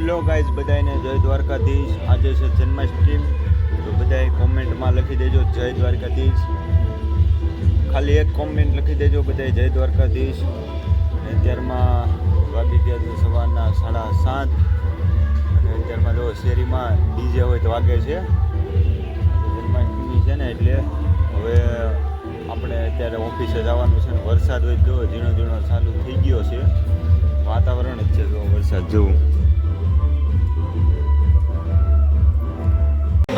Hello guys, બધાને જય દ્વારકાધીશ। આજે છે જન્માષ્ટમી, તો બધાએ કોમેન્ટમાં લખી દેજો જય દ્વારકાધીશ। ખાલી એક કોમેન્ટ લખી દેજો બધાએ જય દ્વારકાધીશ। અત્યારમાં વાગી ગયા છે સવારના 7:30 અને અત્યારમાં જો શેરીમાં ડીજે હોય તો વાગે છે। જન્માષ્ટમી છે ને એટલે હવે આપણે અત્યારે ઓફિસે જવાનું છે ને વરસાદ હોય જો ઝીણો ઝીણો ચાલુ થઈ ગયો છે। વાતાવરણ જ છે જો વરસાદ જેવું।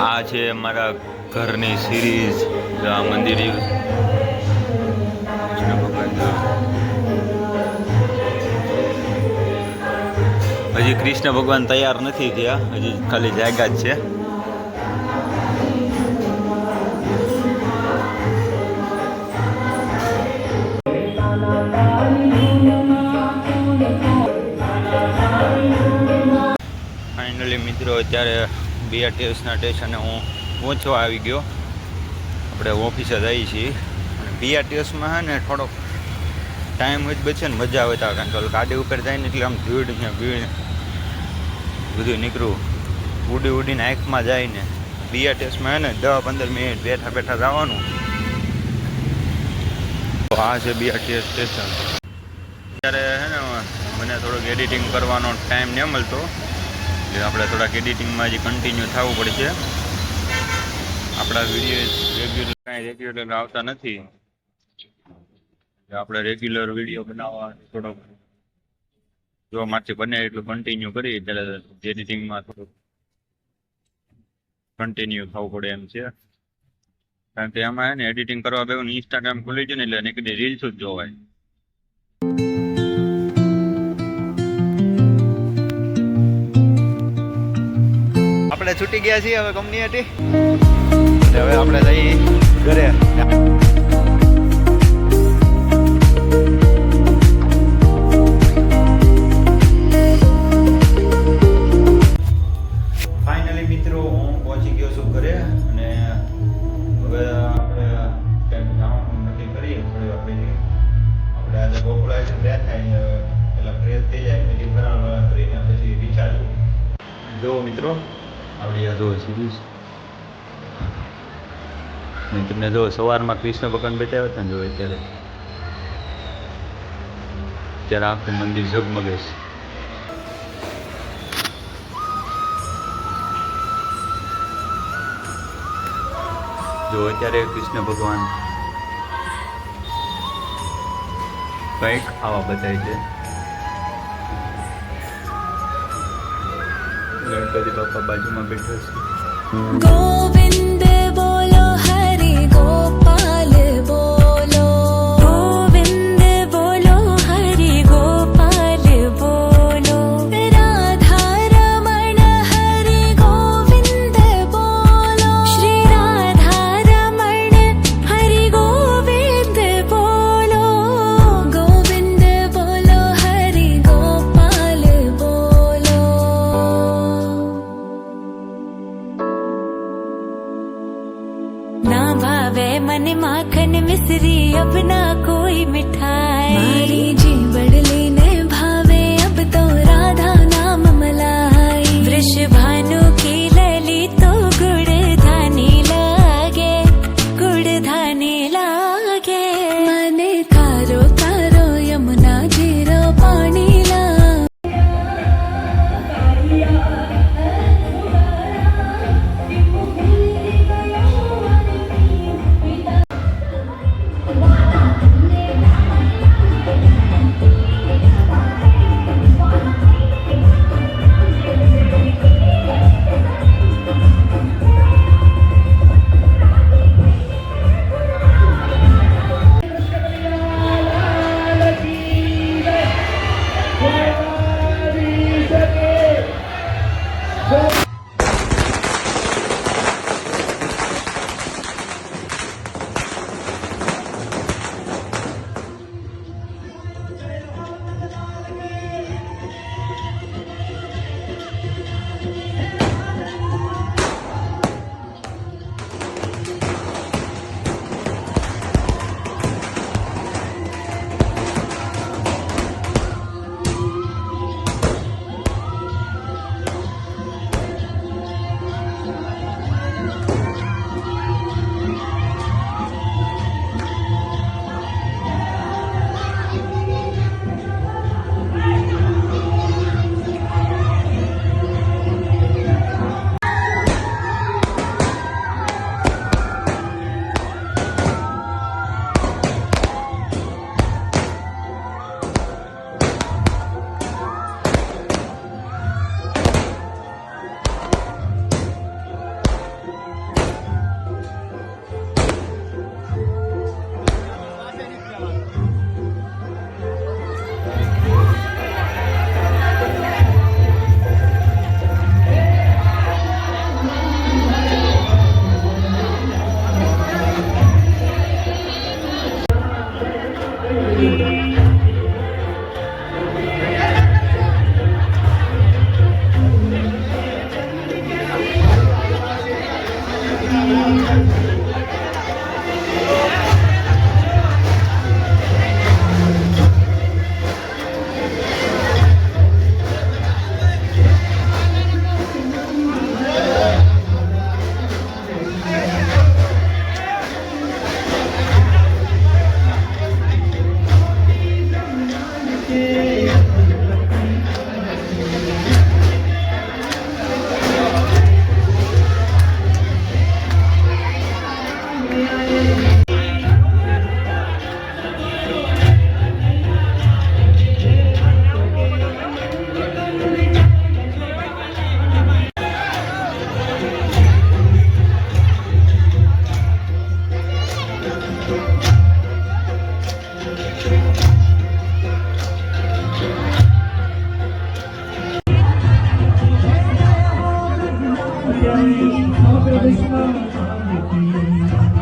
આ છે મારા ઘરની સિરીઝ, આ મંદિર કૃષ્ણ ભગવાન। હજી કૃષ્ણ ભગવાન તૈયાર નથી થયા, હજી ખાલી જાગ્યા જ છે। ફાઇનલી મિત્રો અત્યારે બીઆરટીએસના સ્ટેશને હું પહોંચવા આવી ગયો। આપણે ઓફિસે જઈએ છીએ અને બીઆરટીએસમાં છે ને થોડોક ટાઈમ જ બચે ને મજા આવે તો, કારણ કે ગાડી ઉપર જાય ને એટલે આમ ભીડ ને ભીડ બધું નીકળવું ઉડી ઉડીને આંખમાં જાય ને। બીઆરટીએસમાં છે ને 10-15 મિનિટ બેઠા બેઠા જવાનું। તો આ છે બીઆરટીએસ સ્ટેશન। અત્યારે છે ને મને થોડુંક એડિટિંગ કરવાનો ટાઈમ ન મળતો, એટલે આપણે થોડાક એડિટિંગમાં હજી કન્ટિન્યુ થવું પડશે। આપણા વિડીયો કાંઈ રેગ્યુલર આવતા નથી, આપણે રેગ્યુલર વિડીયો બનાવવા થોડોક જો મારથી બને એટલું કન્ટિન્યુ કરીએ ત્યારે એડિટિંગમાં થોડુંક કન્ટિન્યુ થવું પડે એમ છે। કારણ કે એમાં છે ને એડિટિંગ કરવા બેવું ઇન્સ્ટાગ્રામ ખુલી છે ને એટલે નીકળી રીલ્સ જ જોવાય। આપણે છૂટી ગયા છીએ હવે કંપની હતી, હવે આપણે જઈએ ઘરે। ફાઇનલી મિત્રો હું પહોંચી ગયો છું ઘરે અને હવે આપણે કંઈક જવાનું નક્કી કરીએ થોડી વાર પછી। આપણે આજે ગોકળા છે બે થાય એટલે ફ્રેશ થઈ જાય પછી ફરાળ કરીને પછી વિચાર્યું જો મિત્રો આપણી આ જો સિરીઝ તમને જો સવારમાં કૃષ્ણ ભગવાન બતાવ્યા હતા ને જો અત્યારે આખું મંદિર ઝગમગે છે। જો અત્યારે કૃષ્ણ ભગવાન કંઈક આવા બતાવે છે। ગણપતિ બાપા બાજુમાં બેઠો છે। ગોવિંદ બોલો હરિ ગોપાલ બોલો, ગોવિંદ બોલો હરિ ગોપાલ બોલો, રાધા રમણ હરિ ગોવિંદ બોલો, શ્રી રાધા રમણ હરિ ગોવિંદ બોલો, ગોવિંદ બોલો હરિ ગોપાલ બોલો। ना भावे मन माखन मिश्री अब ना कोई मिठाई, मारी जी बड़ली ने भावे अब तो राधा नाम मलाई, वृषभानु की लली तो गुड़ धानी लागे, गुड़ धानी लागे, मने तारो तारो यमुना जीरो पानी ला।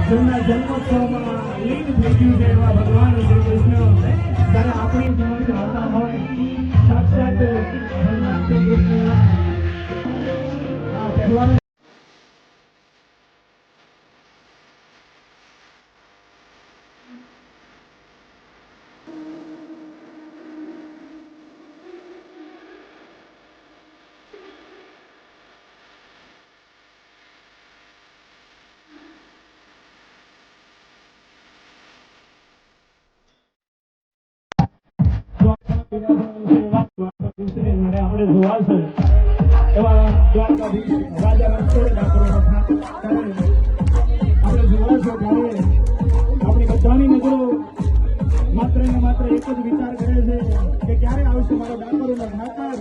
જેમના જન્મોત્સવમાં લીન થઈ ગયું છે એવા ભગવાન શ્રી કૃષ્ણ જ્યારે આપણી સમક્ષ આવતા હોય સાક્ષાત ભગવાન શ્રી કૃષ્ણ આ તહેવારો આપણે જોવા છે એવા દ્વારકાધીશ રાજા રણછોડ ઠાકોરનો થાક ત્યારે આપણે જોવા છે ત્યારે આપણી બધાની નજરો માત્ર ને માત્ર એક જ વિચાર કરે છે કે ક્યારે આવશે મારો ડાકોરનો ઠાકર.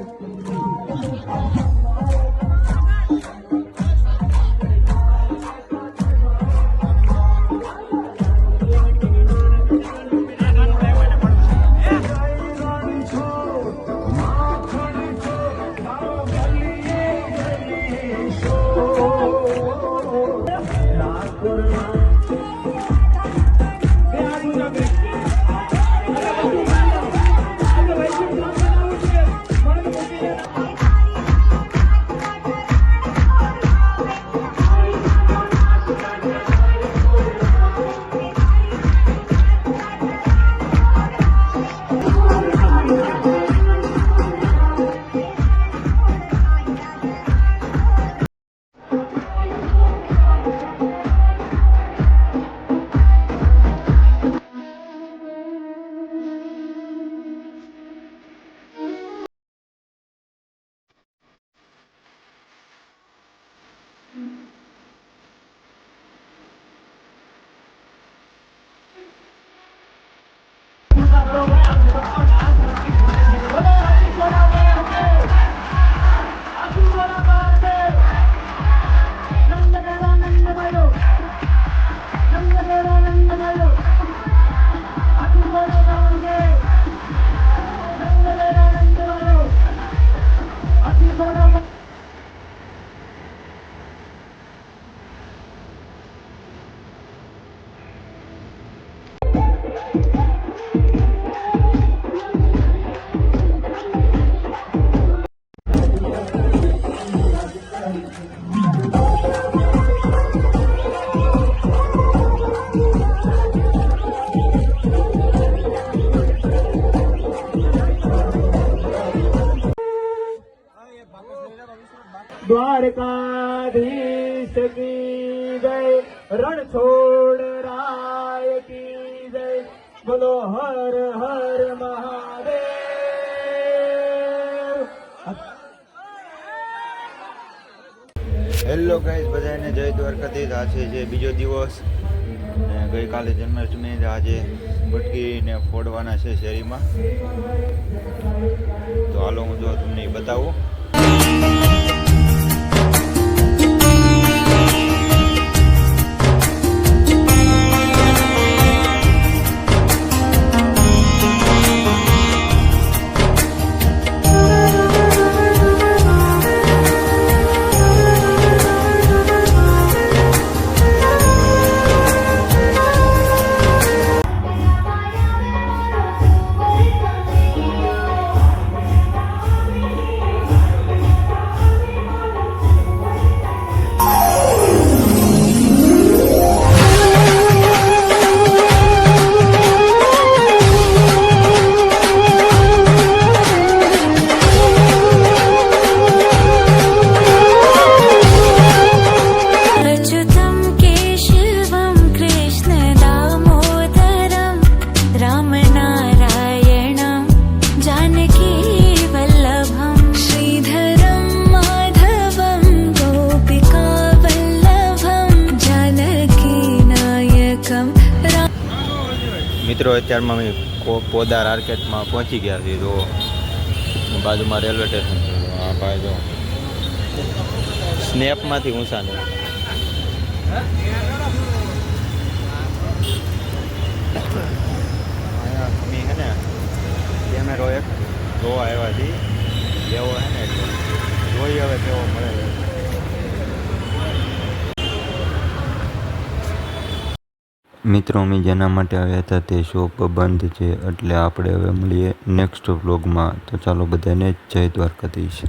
દ્વારકાધીશ કી જય, રણછોડ રાય કી જય, બોલો હર હર મહાદેવ. હેલો ગાઈઝ, બધાને જય દ્વારકાધીશ. આજે છે બીજો દિવસ ને ગઈકાલે જન્માષ્ટમી, આજે મટકીને ફોડવાના છે શેરીમાં. તો હાલો હું જો તમને એ બતાવું. મિત્રો, અત્યારમાં અમે પોદાર માર્કેટમાં પહોંચી ગયા છીએ. તો બાજુમાં રેલવે સ્ટેશન છે. આ ભાઈ જો સ્નેપમાંથી ઊંચા ને અહીંયા અમે છે ને કેમેરો એક જોવા આવ્યા છીએ, લેવો છે ને એટલે જોઈએ હવે કેવો મળે. મિત્રો અમે જેના માટે આવ્યા હતા તે શોપ બંધ છે, એટલે આપણે હવે મળીએ નેક્સ્ટ વ્લોગમાં. તો ચાલો બધાને જય દ્વારકાધીશ.